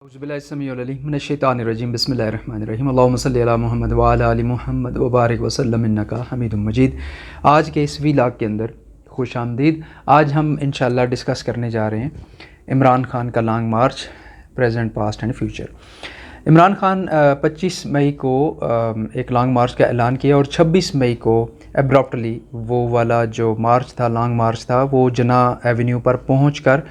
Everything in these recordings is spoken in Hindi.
औज़ुबिल्लाहिस्समीउल अलीम बिस्मिल्लाहिर्रहमानिर्रहीम अल्लाहुम्मा सल्लि अला मुहम्मद व अला आलि मुहम्मद व बारिक वसल्लम इन्नका हमीदुम मजीद। आज के इस व्लॉग के अंदर खुश आमदीद। आज हम इंशाअल्लाह डिस्कस करने जा रहे हैं इमरान खान का long March, present, past and future. Imran Khan 25 मई को एक लॉन्ग मार्च का ऐलान किया और 26 मई को एब्रप्टली वो वाला जो मार्च था, लॉन्ग मार्च था, वो जना एवेन्यू पर पहुंचकर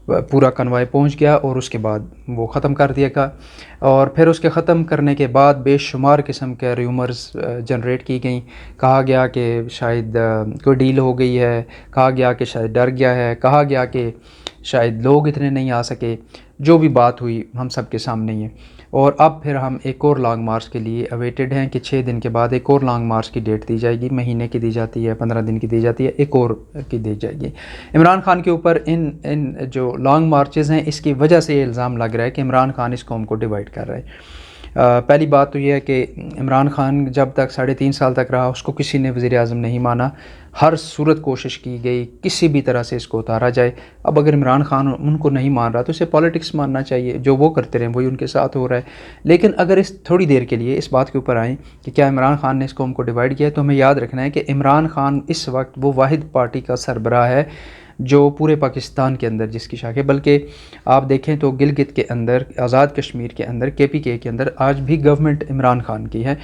पूरा कन्वाय पहुंच गया और उसके बाद वो ख़त्म कर दिया गया। और फिर उसके ख़त्म करने के बाद बेशुमार किस्म के र्यूमर्स जनरेट की गई। कहा गया कि शायद कोई डील हो गई है, कहा गया कि शायद डर गया है, कहा गया कि शायद लोग इतने नहीं आ सके। जो भी बात हुई हम सब के सामने ही है। और अब फिर हम एक और लॉन्ग मार्च के लिए अवेटेड हैं कि 6 दिन के बाद एक और लॉन्ग मार्च की डेट दी जाएगी। महीने की दी जाती है, 15 दिन की दी जाती है, एक और की दी जाएगी। इमरान खान के ऊपर इन जो लॉन्ग मार्चेज़ हैं, इसकी वजह से ये इल्ज़ाम लग रहा है कि इमरान खान इस कौम को डिवाइड कर रहा है। पहली बात तो ये है कि इमरान खान जब तक 3.5 साल तक रहा, उसको किसी ने वज़ीर आज़म नहीं माना। हर सूरत कोशिश की गई किसी भी तरह से इसको उतारा जाए। अब अगर इमरान खान उनको नहीं मान रहा तो इसे पॉलिटिक्स मानना चाहिए, जो वो करते रहे वही उनके साथ हो रहा है। लेकिन अगर इस थोड़ी देर के लिए इस बात के ऊपर आएँ कि क्या इमरान खान ने इस कौम को डिवाइड किया है, तो हमें याद रखना है कि इमरान खान इस वक्त वो वाहिद पार्टी का सरबराह है जो पूरे पाकिस्तान के अंदर जिसकी शाख है। बल्कि आप देखें तो गिलगित के अंदर, आज़ाद कश्मीर के अंदर, KPK के अंदर आज भी गवर्नमेंट इमरान खान की है।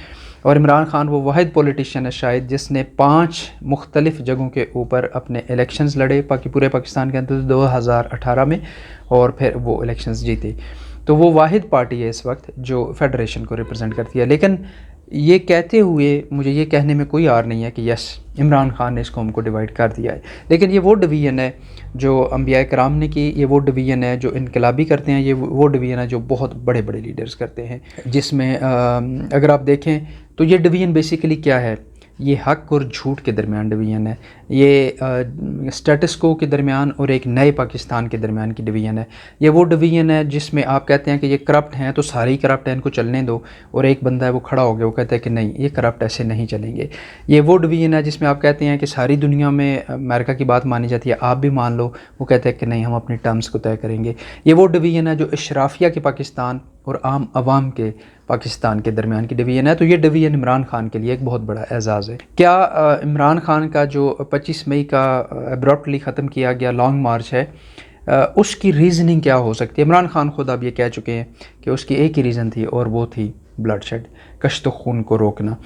और इमरान खान वो वाहिद पॉलिटिशियन है शायद जिसने 5 मुख्तलिफ़ जगहों के ऊपर अपने इलेक्शंस लड़े पूरे पाकिस्तान के अंदर 2018 में, और फिर वो इलेक्शंस जीते। तो वो वाहिद पार्टी है इस वक्त जो फेडरेशन को रिप्रेजेंट करती है। लेकिन ये कहते हुए मुझे ये कहने में कोई आर नहीं है कि यस, इमरान खान ने इस कौम को डिवाइड कर दिया है। लेकिन ये वो डिवीज़न है जो अंबिया कराम ने की, ये वो डिवीज़न है जो इनकलाबी करते हैं, ये वो डिवीज़न है जो बहुत बड़े बड़े लीडर्स करते हैं। जिसमें अगर आप देखें तो ये डिवीज़न बेसिकली क्या है, ये हक और झूठ के दरमियान डिवीज़न है। ये स्टेटस को के दरमियान और एक नए पाकिस्तान के दरमियान की डिवीज़न है। ये वो डिवीज़न है जिसमें आप कहते हैं कि ये करप्ट हैं तो सारे ही करप्ट हैं, इनको चलने दो, और एक बंदा है वो खड़ा हो गया, वो कहता है कि नहीं, ये करप्ट ऐसे नहीं चलेंगे। ये वो डिवीज़न है जिसमें आप कहते हैं कि सारी दुनिया में अमेरिका की बात मानी जाती है, आप भी मान लो, वो कहते हैं कि नहीं, हम अपनी टर्म्स को तय करेंगे। ये वो डिवीज़न है जो इशराफिया के पाकिस्तान और आम आवाम के पाकिस्तान के दरमियान की डिवीज़न है। तो ये डिवीज़न इमरान खान के लिए एक बहुत बड़ा एजाज़ है। क्या इमरान खान का जो 25 मई का अब्रप्टली ख़त्म किया गया लॉन्ग मार्च है, उसकी रीज़निंग क्या हो सकती है? इमरान खान खुद अब ये कह चुके हैं कि उसकी एक ही रीज़न थी और वो थी ब्लडशेड, कश्त खून को रोकना।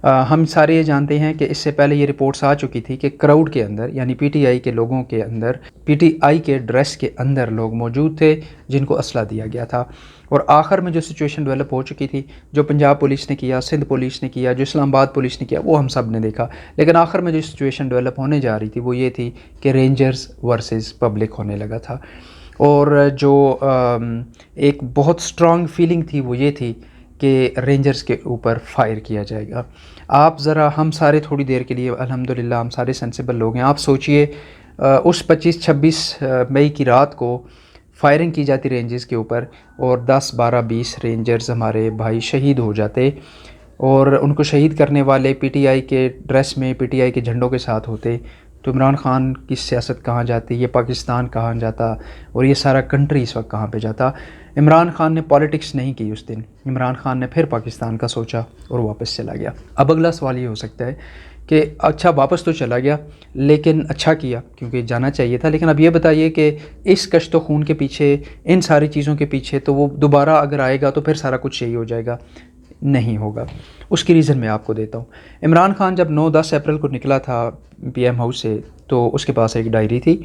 हम सारे ये जानते हैं कि इससे पहले ये रिपोर्ट्स आ चुकी थी कि क्राउड के अंदर, यानी PTI के लोगों के अंदर, PTI के ड्रेस के अंदर लोग मौजूद थे जिनको असला दिया गया था। और आखिर में जो सिचुएशन डेवलप हो चुकी थी, जो पंजाब पुलिस ने किया, सिंध पुलिस ने किया, जो इस्लामाबाद पुलिस ने किया, वो हम सब ने देखा। लेकिन आखिर में जो सिचुएशन डेवलप होने जा रही थी वो ये थी कि रेंजर्स वर्सेस पब्लिक होने लगा था। और जो एक बहुत स्ट्रॉन्ग फीलिंग थी वो ये थी कि रेंजर्स के ऊपर फायर किया जाएगा। आप ज़रा, हम सारे थोड़ी देर के लिए, अल्हम्दुलिल्लाह हम सारे सेंसिबल लोग हैं, आप सोचिए उस 25-26 मई की रात को फायरिंग की जाती रेंजर्स के ऊपर और 10, 12, 20 रेंजर्स हमारे भाई शहीद हो जाते, और उनको शहीद करने वाले PTI के ड्रेस में, PTI के झंडों के साथ होते। तो इमरान खान की सियासत कहाँ जाती, ये पाकिस्तान कहाँ जाता, और ये सारा कंट्री इस वक्त कहाँ पे जाता? इमरान खान ने पॉलिटिक्स नहीं की उस दिन। इमरान खान ने फिर पाकिस्तान का सोचा और वापस चला गया। अब अगला सवाल ये हो सकता है कि अच्छा, वापस तो चला गया लेकिन अच्छा किया क्योंकि जाना चाहिए था। लेकिन अब ये बताइए कि इस कश्त खून के पीछे, इन सारी चीज़ों के पीछे, तो वो दोबारा अगर आएगा तो फिर सारा कुछ सही हो जाएगा? नहीं होगा। उसकी रीज़न मैं आपको देता हूँ। इमरान खान जब 9-10 अप्रैल को निकला था PM हाउस से, तो उसके पास एक डायरी थी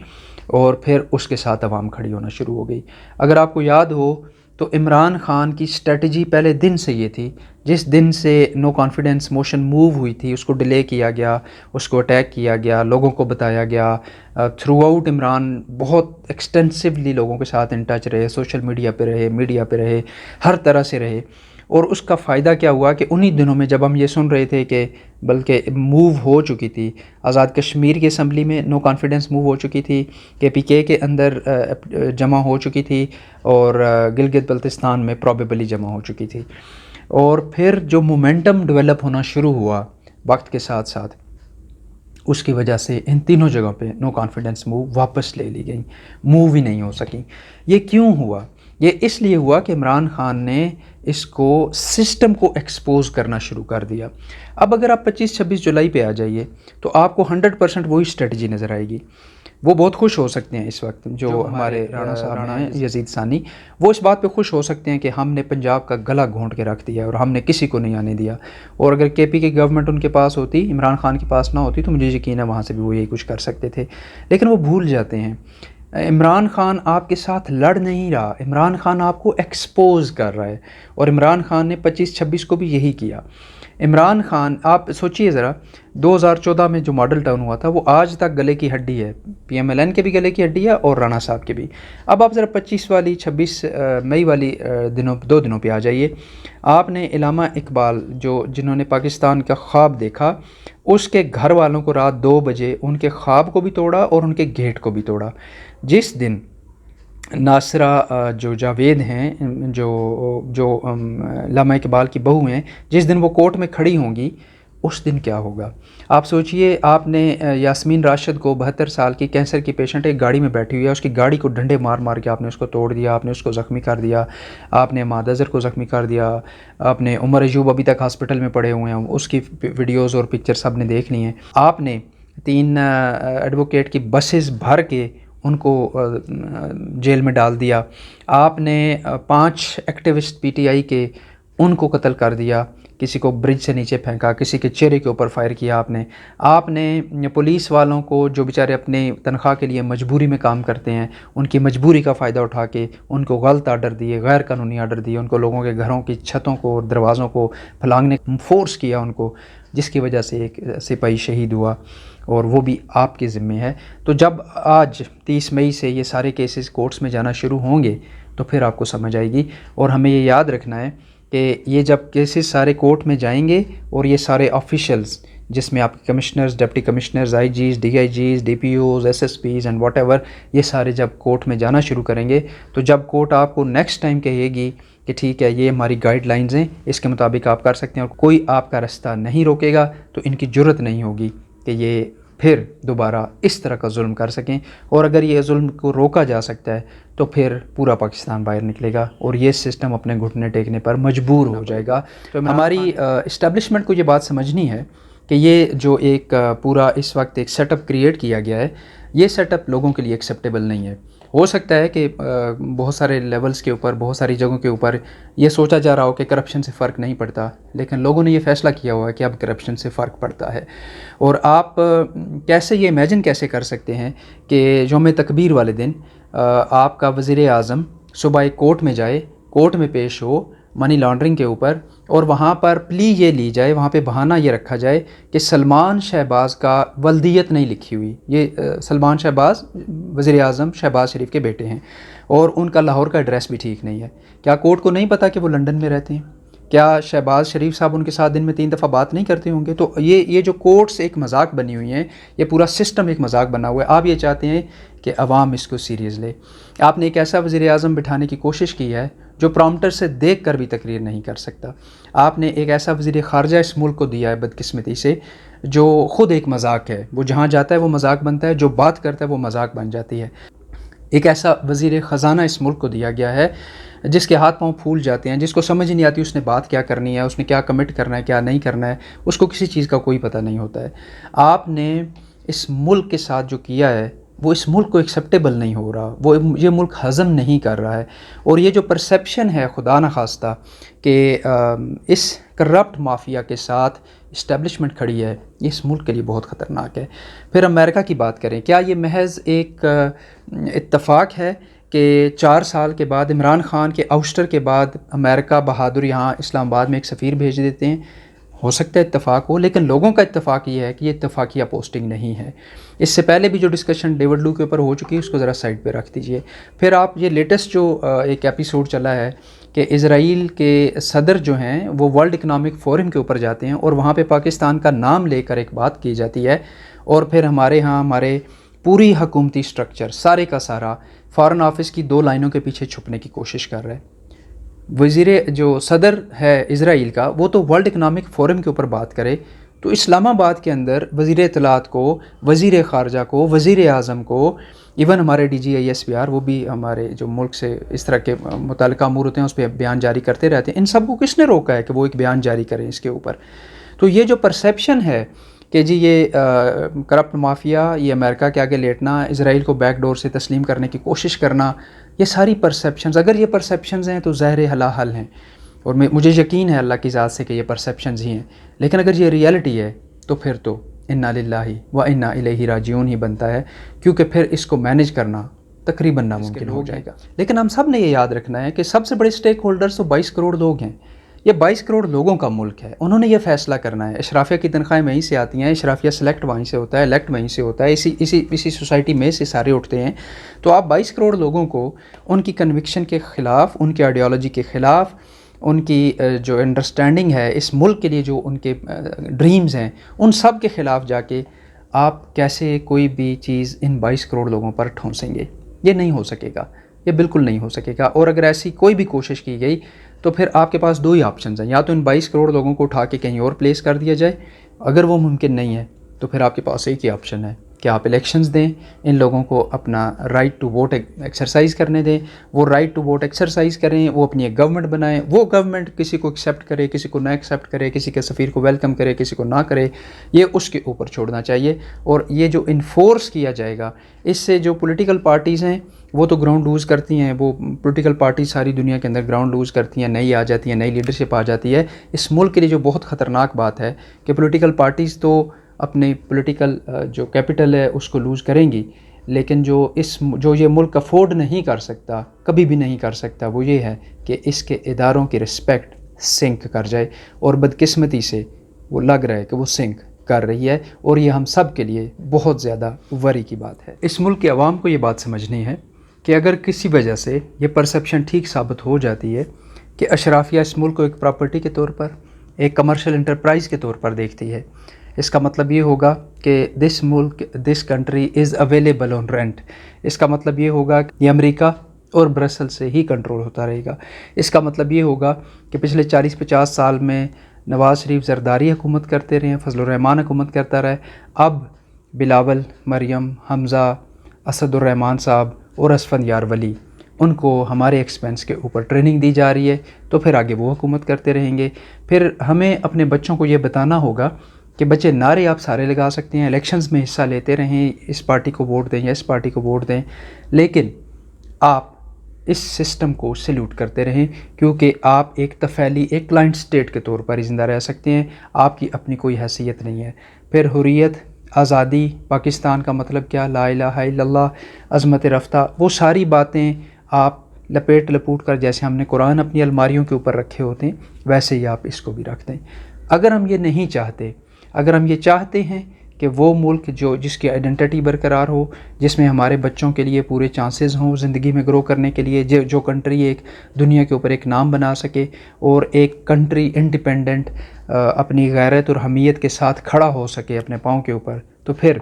और फिर उसके साथ अवाम खड़ी होना शुरू हो गई। अगर आपको याद हो तो इमरान खान की स्ट्रेटजी पहले दिन से ये थी, जिस दिन से नो कॉन्फिडेंस मोशन मूव हुई थी उसको डिले किया गया, उसको अटैक किया गया, लोगों को बताया गया। थ्रू आउट इमरान बहुत एक्सटेंसिवली लोगों के साथ इन टच रहे, सोशल मीडिया पे रहे, हर तरह से रहे। और उसका फ़ायदा क्या हुआ कि उन्हीं दिनों में जब हम ये सुन रहे थे कि बल्कि मूव हो चुकी थी, आज़ाद कश्मीर की असम्बली में नो कॉन्फिडेंस मूव हो चुकी थी, KPK के अंदर जमा हो चुकी थी, और गिलगित बल्तिस्तान में प्रॉबेबली जमा हो चुकी थी। और फिर जो मोमेंटम डेवलप होना शुरू हुआ वक्त के साथ साथ, उसकी वजह से इन तीनों जगहों पे नो कॉन्फिडेंस मूव वापस ले ली गई, मूव ही नहीं हो सकी। ये क्यों हुआ? ये इसलिए हुआ कि इमरान खान ने इसको सिस्टम को एक्सपोज करना शुरू कर दिया। अब अगर आप 25-26 जुलाई पे आ जाइए तो आपको 100% वही स्ट्रेटजी नज़र आएगी। वो बहुत खुश हो सकते हैं इस वक्त, जो हमारे राणा साहब हैं यजीद सानी, वो इस बात पे खुश हो सकते हैं कि हमने पंजाब का गला घोंट के रख दिया और हमने किसी को नहीं आने दिया। और अगर केपी की गवर्नमेंट उनके पास होती, इमरान खान के पास ना होती, तो मुझे यकीन है वहाँ से भी वो यही कुछ कर सकते थे। लेकिन वो भूल जाते हैं, इमरान खान आपके साथ लड़ नहीं रहा, इमरान खान आपको एक्सपोज कर रहा है। और इमरान खान ने 25-26 को भी यही किया। इमरान खान, आप सोचिए ज़रा, 2014 में जो मॉडल टाउन हुआ था वो आज तक गले की हड्डी है, PMLN के भी गले की हड्डी है और राणा साहब के भी। अब आप ज़रा 25 वाली 26 मई वाली दो दिनों पे आ जाइए। आपने इलामा इकबाल जिन्होंने पाकिस्तान का ख्वाब देखा, उसके घर वालों को रात 2 बजे उनके ख्वाब को भी तोड़ा और उनके गेट को भी तोड़ा। जिस दिन नासरा जो जावेद हैं, जो इलामा इकबाल की बहू हैं, जिस दिन वो कोर्ट में खड़ी होंगी, उस दिन क्या होगा आप सोचिए। आपने यास्मीन राशिद को, 72 साल की कैंसर की पेशेंट, एक गाड़ी में बैठी हुई है, उसकी गाड़ी को डंडे मार मार के आपने उसको तोड़ दिया, आपने उसको ज़ख्मी कर दिया, आपने माद अज़हर को ज़ख्मी कर दिया, आपने उमर अयूब अभी तक हॉस्पिटल में पड़े हुए हैं, उसकी वीडियोज़ और पिक्चर सब ने देख ली हैं। आपने 3 एडवोकेट की बसेस भर के उनको जेल में डाल दिया। आपने 5 एक्टिविस्ट PTI के उनको कत्ल कर दिया, किसी को ब्रिज से नीचे फेंका, किसी के चेहरे के ऊपर फायर किया। आपने पुलिस वालों को, जो बेचारे अपने तनख्वाह के लिए मजबूरी में काम करते हैं, उनकी मजबूरी का फ़ायदा उठा के उनको गलत आर्डर दिए, गैर कानूनी आर्डर दिए, उनको लोगों के घरों की छतों को और दरवाज़ों को फलांगने फोर्स किया उनको, जिसकी वजह से एक सिपाही शहीद हुआ और वो भी आपके ज़िम्मे है। तो जब आज 30 मई से ये सारे केसेस कोर्ट्स में जाना शुरू होंगे तो फिर आपको समझ आएगी। और हमें ये याद रखना है कि ये जब केसेस सारे कोर्ट में जाएंगे और ये सारे ऑफिशियल्स, जिसमें आपके commissioners, deputy commissioners, IGs, DIGs, DPOs, SSPs and whatever, ये सारे जब कोर्ट में जाना शुरू करेंगे, तो जब कोर्ट आपको नेक्स्ट टाइम कहेगी कि ठीक है ये हमारी गाइडलाइंस हैं, इसके मुताबिक आप कर सकते हैं और कोई आपका रास्ता नहीं रोकेगा, तो इनकी ज़रूरत नहीं होगी कि ये फिर दोबारा इस तरह का जुल्म कर सकें। और अगर ये जुल्म को रोका जा सकता है तो फिर पूरा पाकिस्तान बाहर निकलेगा और ये सिस्टम अपने घुटने टेकने पर मजबूर हो जाएगा। तो हमारी इस्टेब्लिशमेंट को ये बात समझनी है कि ये जो एक पूरा इस वक्त एक सेटअप क्रिएट किया गया है, ये सेटअप लोगों के लिए एक्सेप्टेबल नहीं है। हो सकता है कि बहुत सारे लेवल्स के ऊपर, बहुत सारी जगहों के ऊपर ये सोचा जा रहा हो कि करप्शन से फ़र्क नहीं पड़ता, लेकिन लोगों ने ये फ़ैसला किया हुआ है कि अब करप्शन से फ़र्क पड़ता है। और आप कैसे ये इमेजिन कैसे कर सकते हैं कि यौम तकबीर वाले दिन आपका वज़ीर आज़म सुबह एक कोर्ट में जाए, कोर्ट में पेश हो मनी लॉन्ड्रिंग के ऊपर, और वहाँ पर प्ली ये ली जाए, वहाँ पे बहाना ये रखा जाए कि सलमान शहबाज का वल्दियत नहीं लिखी हुई। ये सलमान शहबाज वज़ीर आज़म शहबाज शरीफ के बेटे हैं और उनका लाहौर का एड्रेस भी ठीक नहीं है। क्या कोर्ट को नहीं पता कि वो लंदन में रहते हैं? क्या शहबाज शरीफ साहब उनके साथ दिन में 3 दफ़ा बात नहीं करते होंगे? तो ये जो कोर्ट्स एक मजाक बनी हुई हैं, ये पूरा सिस्टम एक मजाक बना हुआ है। आप ये चाहते हैं कि अवाम इसको सीरियस ले। आपने एक ऐसा वज़ीर आज़म बिठाने की कोशिश की है जो प्रॉम्प्टर से देख कर भी तकरीर नहीं कर सकता। आपने एक ऐसा वज़ीर ख़ारजा इस मुल्क को दिया है बदकिस्मती से, जो ख़ुद एक मजाक है। वो जहाँ जाता है वो मजाक बनता है, जो बात करता है वो मजाक बन जाती है। एक ऐसा वज़ीर ख़जाना इस मुल्क को दिया गया है जिसके हाथ पांव फूल जाते हैं, जिसको समझ नहीं आती उसने बात क्या करनी है, उसने क्या कमिट करना है, क्या नहीं करना है, उसको किसी चीज़ का कोई पता नहीं होता है। आपने इस मुल्क के साथ जो किया है वो इस मुल्क को एक्सेप्टेबल नहीं हो रहा, वो ये मुल्क हज़म नहीं कर रहा है। और ये जो परसेप्शन है खुदा न खास्ता कि इस करप्ट माफिया के साथ इस्टेब्लिशमेंट खड़ी है, ये इस मुल्क के लिए बहुत ख़तरनाक है। फिर अमेरिका की बात करें, क्या ये महज एक इत्तफ़ाक़ है कि 4 साल के बाद, इमरान ख़ान के आउस्टर के बाद, अमेरिका बहादुर यहाँ इस्लामाबाद में एक सफ़ीर भेज देते हैं? हो सकता है इत्तफ़ाक़ हो, लेकिन लोगों का इत्तफ़ाक़ ये है कि ये इत्तफ़ाक़िया पोस्टिंग नहीं है। इससे पहले भी जो डिस्कशन डेविड लू के ऊपर हो चुकी है उसको ज़रा साइड पे रख दीजिए। फिर आप ये लेटेस्ट जो एक एपिसोड चला है कि इज़राइल के सदर जो हैं वो वर्ल्ड इकनॉमिक फोरम के ऊपर जाते हैं और वहाँ पे पाकिस्तान का नाम लेकर एक बात की जाती है, और फिर हमारे यहाँ हमारे पूरी हुकूमती स्ट्रक्चर सारे का सारा फ़ॉरेन ऑफिस की 2 लाइनों के पीछे छुपने की कोशिश कर रहे हैं। वज़ीर जो सदर है इज़राइल का, वो तो वर्ल्ड इकनॉमिक फोरम के ऊपर बात करे, तो इस्लामाबाद के अंदर वज़ीर इत्तलात को, वज़ीर ख़ारजा को, वज़ीर आज़म को, इवन हमारे DGISPR वो भी हमारे जो मुल्क से इस तरह के मुतल्लिक़ अमूर होते हैं उस पर बयान जारी करते रहते हैं। इन सब को किसने रोका है कि वो एक बयान जारी करें इसके ऊपर? तो ये जो परसेप्शन है कि जी ये करप्ट माफिया, ये अमेरिका के आगे लेटना, इसराइल को बैकडोर से तस्लीम करने की कोशिश करना, ये सारी परसेप्शंस, अगर ये परसेप्शंस हैं तो ज़ाहिर हला हल हैं, और मुझे यकीन है अल्लाह की ज़ात से कि ये परसेप्शंस ही हैं। लेकिन अगर ये रियलिटी है तो फिर तो इन्ना लिल्लाहि व इन्ना इलैहि राजिऊन ही बनता है, क्योंकि फिर इसको मैनेज करना तकरीबन नामुमकिन हो जाएगा। लेकिन हम सब ने ये याद रखना है कि सबसे बड़े स्टेक होल्डर्स तो 22 करोड़ लोग हैं। ये 22 करोड़ लोगों का मुल्क है, उन्होंने ये फ़ैसला करना है। अशराफिया की तनख्वाहें वहीं से आती हैं, अशराफिया सेलेक्ट वहीं से होता है, इलेक्ट वहीं से होता है, इसी सोसाइटी में से सारे उठते हैं। तो आप 22 करोड़ लोगों को उनकी कन्विक्शन के ख़िलाफ़, उनकी आइडियोलॉजी के ख़िलाफ़, उनकी जो अंडरस्टैंडिंग है इस मुल्क के लिए, जो उनके ड्रीम्स हैं, उन सब के ख़िलाफ़ जाके आप कैसे कोई भी चीज़ इन 22 करोड़ लोगों पर ठोंसेंगे? ये नहीं हो सकेगा, ये बिल्कुल नहीं हो सकेगा। और अगर ऐसी कोई भी कोशिश की गई तो फिर आपके पास दो ही ऑप्शन हैं, या तो इन 22 करोड़ लोगों को उठा के कहीं और प्लेस कर दिया जाए, अगर वो मुमकिन नहीं है तो फिर आपके पास एक ही ऑप्शन है कि आप इलेक्शंस दें, इन लोगों को अपना राइट टू वोट एक्सरसाइज करने दें, वो राइट टू वोट एक्सरसाइज करें, वो अपनी एक गवर्नमेंट बनाएं, वो गवर्नमेंट किसी को एक्सेप्ट करे, किसी को ना एक्सेप्ट करे, किसी के सफ़ीर को वेलकम करे, किसी को ना करे, ये उसके ऊपर छोड़ना चाहिए। और ये जो इन्फोर्स किया जाएगा, इससे जो पॉलिटिकल पार्टीज़ हैं वो तो ग्राउंड लूज़ करती हैं, वो पॉलिटिकल पार्टी सारी दुनिया के अंदर ग्राउंड लूज़ करती हैं, नई आ जाती हैं, नई लीडरशिप आ जाती है। इस मुल्क के लिए जो बहुत ख़तरनाक बात है कि पॉलिटिकल पार्टीज़ तो अपने पॉलिटिकल जो कैपिटल है उसको लूज़ करेंगी, लेकिन जो ये मुल्क अफोर्ड नहीं कर सकता, कभी भी नहीं कर सकता, वो ये है कि इसके इदारों की रिस्पेक्ट सिंक कर जाए। और बदकिस्मती से वो लग रहा है कि वो सिंक कर रही है, और ये हम सब के लिए बहुत ज़्यादा वरी की बात है। इस मुल्क के अवाम को ये बात समझनी है कि अगर किसी वजह से ये परसेप्शन ठीक साबित हो जाती है कि अशराफिया इस मुल्क को एक प्रॉपर्टी के तौर पर, एक कमर्शियल इंटरप्राइज़ के तौर पर देखती है, इसका मतलब ये होगा कि this country is available on rent. इसका मतलब ये होगा कि ये अमेरिका और ब्रसल से ही कंट्रोल होता रहेगा। इसका मतलब ये होगा कि पिछले 40-50 साल में नवाज़ शरीफ ज़रदारी हुकूमत करते रहे, फजलुर रहमान हुकूमत करता रहे, अब बिलावल, मरियम, हमज़ा, असदुर्रहमान साहब और असफंदियार वली, उनको हमारे एक्सपेंस के ऊपर ट्रेनिंग दी जा रही है, तो फिर आगे वो हुकूमत करते रहेंगे। फिर हमें अपने बच्चों को ये बताना होगा कि बच्चे नारे आप सारे लगा सकते हैं, इलेक्शंस में हिस्सा लेते रहें, इस पार्टी को वोट दें या इस पार्टी को वोट दें, लेकिन आप इस सिस्टम को सल्यूट करते रहें, क्योंकि आप एक तफैली, एक क्लाइंट स्टेट के तौर पर ही ज़िंदा रह सकते हैं, आपकी अपनी कोई हैसियत नहीं है। फिर हुर्रियत, आज़ादी, पाकिस्तान का मतलब क्या, ला इलाहा इल्लल्लाह, अज़मत रफ्ता, वो सारी बातें आप लपेट लपूट कर, जैसे हमने कुरान अपनी अलमारियों के ऊपर रखे होते हैं, वैसे ही आप इसको भी रख दें। अगर हम ये नहीं चाहते, अगर हम ये चाहते हैं कि वो मुल्क जिसकी आइडेंटिटी बरकरार हो, जिसमें हमारे बच्चों के लिए पूरे चांसेस हों ज़िंदगी में ग्रो करने के लिए, जो कंट्री एक दुनिया के ऊपर एक नाम बना सके, और एक कंट्री इंडिपेंडेंट अपनी गैरत और हमीयत के साथ खड़ा हो सके अपने पाँव के ऊपर, तो फिर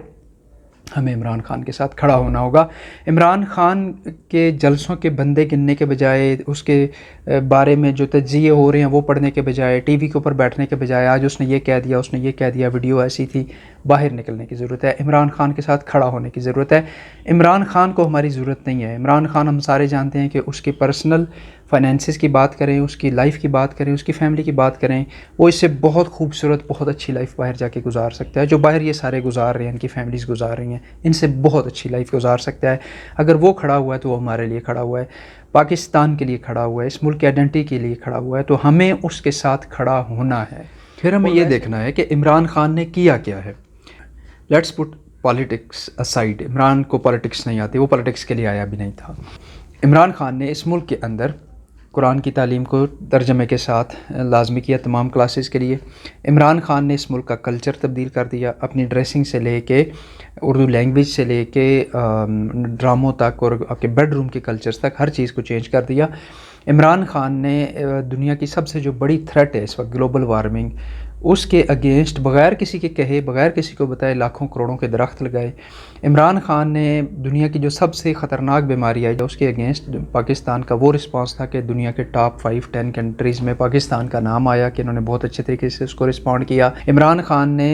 हमें इमरान खान के साथ खड़ा होना होगा। इमरान खान के जलसों के बंदे गिनने के बजाय, उसके बारे में जो तज्ज़िये हो रहे हैं वो पढ़ने के बजाय, टीवी के ऊपर बैठने के बजाय, आज उसने ये कह दिया, उसने ये कह दिया, वीडियो ऐसी थी, बाहर निकलने की ज़रूरत है। इमरान खान के साथ खड़ा होने की ज़रूरत है। इमरान खान को हमारी ज़रूरत नहीं है। इमरान खान हम सारे जानते हैं कि उसके पर्सनल फाइनेंसिस की बात करें, उसकी लाइफ की बात करें, उसकी फैमिली की बात करें, वो इससे बहुत खूबसूरत, बहुत अच्छी लाइफ बाहर जाके गुजार सकता है। जो बाहर ये सारे गुजार रहे हैं, इनकी फैमिलीज़ गुजार रही हैं, इनसे बहुत अच्छी लाइफ गुजार सकता है। अगर वो खड़ा हुआ है तो वो हमारे लिए खड़ा हुआ है, पाकिस्तान के लिए खड़ा हुआ है, इस मुल्क की आइडेंटिटी के लिए खड़ा हुआ है, तो हमें उसके साथ खड़ा होना है। फिर हमें ये देखना है कि इमरान खान ने किया क्या है। Let's put politics aside. Imran को पॉलिटिक्स नहीं आती, वो पॉलिटिक्स के लिए आया भी नहीं था। इमरान खान ने इस मुल्क के अंदर कुरान की तालीम को तर्जमे के साथ लाजमी किया तमाम क्लासेस के लिए। इमरान खान ने इस मुल्क का कल्चर तब्दील कर दिया, अपनी ड्रेसिंग से लेके, उर्दू लैंग्वेज से लेके, ड्रामों तक और आपके बेडरूम के कल्चर्स तक हर चीज़ को चेंज कर दिया। इमरान खान ने दुनिया की सबसे जो बड़ी थ्रेट है इस वक्त, ग्लोबल वार्मिंग, उसके अगेंस्ट बग़ैर किसी के कहे, बग़ैर किसी को बताए लाखों करोड़ों के दरख्त लगाए। इमरान ख़ान ने दुनिया की जो सबसे ख़तरनाक बीमारी आई उसके अगेंस्ट पाकिस्तान का वो रिस्पांस था कि दुनिया के टॉप 5-10 कंट्रीज़ में पाकिस्तान का नाम आया कि इन्होंने बहुत अच्छे तरीके से उसको रिस्पॉन्ड किया। इमरान ख़ान ने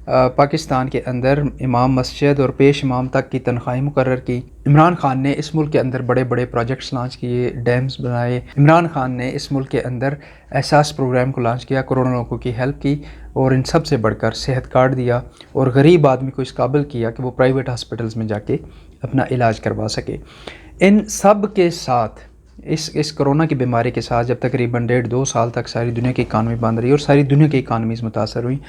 पाकिस्तान के अंदर इमाम मस्जिद और पेश इमाम तक की तनख्वाहें मुकर्रर की। इमरान ख़ान ने इस मुल्क के अंदर बड़े बड़े प्रोजेक्ट्स लॉन्च किए, डैम्स बनाए। इमरान ख़ान ने इस मुल्क के अंदर एहसास प्रोग्राम को लॉन्च किया, करोड़ों लोगों की हेल्प की और इन सब से बढ़कर सेहत कार्ड दिया और गरीब आदमी को इस काबिल किया कि वो प्राइवेट हॉस्पिटल्स में जाके अपना इलाज करवा सके। इन सब के साथ इस कोरोना की बीमारी के साथ जब तकरीबन 1.5-2 साल तक सारी दुनिया की इकानमी बंद रही और सारी दुनिया की इकानमीज़ मुतासर हुई,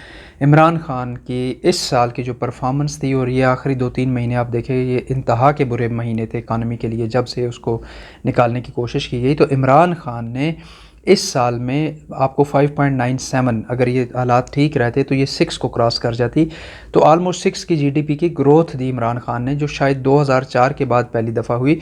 इमरान ख़ान की इस साल की जो परफॉर्मेंस थी और ये आखिरी 2-3 महीने आप देखें ये इंतहा के बुरे महीने थे इकानमी के लिए, जब से उसको निकालने की कोशिश की गई। तो इमरान ख़ान ने इस साल में आपको 5.97, अगर ये हालात ठीक रहते तो ये 6 को क्रॉस कर जाती, तो आलमोस्ट 6 की GDP की ग्रोथ दी इमरान ख़ान ने, जो शायद 2004 के बाद पहली दफ़ा हुई।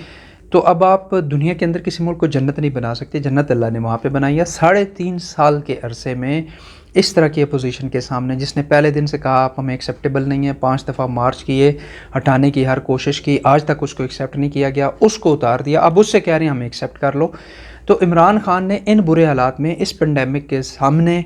तो अब आप दुनिया के अंदर किसी मुल्क को जन्नत नहीं बना सकते, जन्नत अल्लाह ने वहाँ पे बनाई है। 3.5 साल के अरसे में इस तरह की अपोजिशन के सामने, जिसने पहले दिन से कहा आप हमें एक्सेप्टेबल नहीं है, 5 दफ़ा मार्च किए, हटाने की हर कोशिश की, आज तक उसको एक्सेप्ट नहीं किया गया, उसको उतार दिया, अब उससे कह रहे हैं हमें एक्सेप्ट कर लो। तो इमरान ख़ान ने इन बुरे हालात में, इस पेंडेमिक के सामने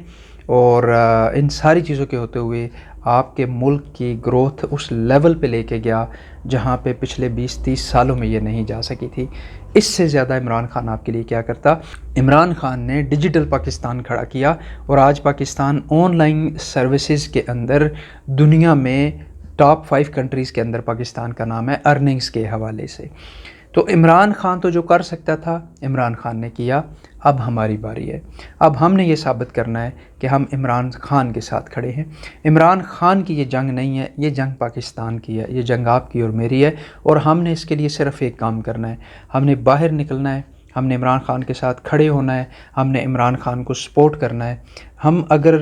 और इन सारी चीज़ों के होते हुए आपके मुल्क की ग्रोथ उस लेवल पे लेके गया जहाँ पे पिछले 20-30 सालों में ये नहीं जा सकी थी। इससे ज़्यादा इमरान ख़ान आपके लिए क्या करता। इमरान ख़ान ने डिजिटल पाकिस्तान खड़ा किया और आज पाकिस्तान ऑनलाइन सर्विसेज के अंदर दुनिया में टॉप 5 कंट्रीज़ के अंदर पाकिस्तान का नाम है अर्निंग्स के हवाले से। तो इमरान ख़ान तो जो कर सकता था इमरान ख़ान ने किया। अब हमारी बारी है, अब हमने ये साबित करना है कि हम इमरान ख़ान के साथ खड़े हैं। इमरान ख़ान की ये जंग नहीं है, ये जंग पाकिस्तान की है, ये जंग आपकी और मेरी है। और हमने इसके लिए सिर्फ़ एक काम करना है, हमने बाहर निकलना है, हमने इमरान ख़ान के साथ खड़े होना है, हमने इमरान ख़ान को सपोर्ट करना है। हम अगर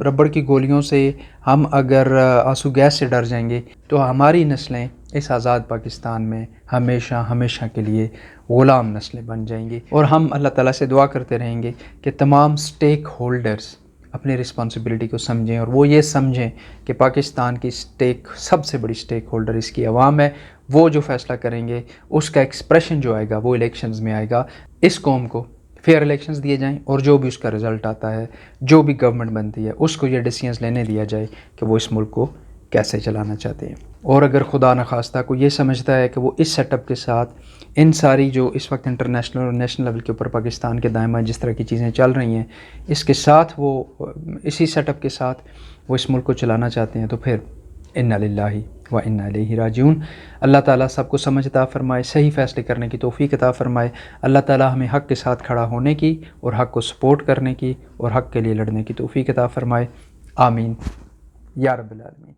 रबड़ की गोलियों से, हम अगर आंसू गैस से डर जाएंगे तो हमारी नस्लें इस आज़ाद पाकिस्तान में हमेशा हमेशा के लिए ग़ुलाम नस्लें बन जाएंगी। और हम अल्लाह ताला से दुआ करते रहेंगे कि तमाम स्टेक होल्डर्स अपनी रिस्पॉन्सिबिलिटी को समझें और वो ये समझें कि पाकिस्तान की सबसे बड़ी स्टेक होल्डर इसकी आवाम है। वो जो फ़ैसला करेंगे उसका एक्सप्रेशन जो आएगा वो इलेक्शंस में आएगा। इस कौम को फेयर इलेक्शंस दिए जाएं और जो भी उसका रिज़ल्ट आता है, जो भी गवर्नमेंट बनती है, उसको ये डिसीजंस लेने दिया जाए कि वो इस मुल्क को कैसे चलाना चाहते हैं। और अगर खुदा न खास्ता को ये समझता है कि वो इस सेटअप के साथ इन सारी जो इस वक्त इंटरनेशनल और नेशनल लेवल के ऊपर पाकिस्तान के दायमा जिस तरह की चीज़ें चल रही हैं, इसके साथ वो इसी सेटअप के साथ वो इस मुल्क को चलाना चाहते हैं, तो फिर इन्ना लिल्लाहि व इन्ना इलैहि राजिऊन। अल्लाह ताला सबको समझ अता फ़रमाए, सही फ़ैसले करने की तौफ़ीक़ अता फ़रमाए। अल्लाह ताला हमें हक़ के साथ खड़ा होने की और हक़ को सपोर्ट करने की और हक़ के लिए लड़ने की तौफ़ीक़ अता फ़रमाए। आमीन या रब्बिल आलमीन।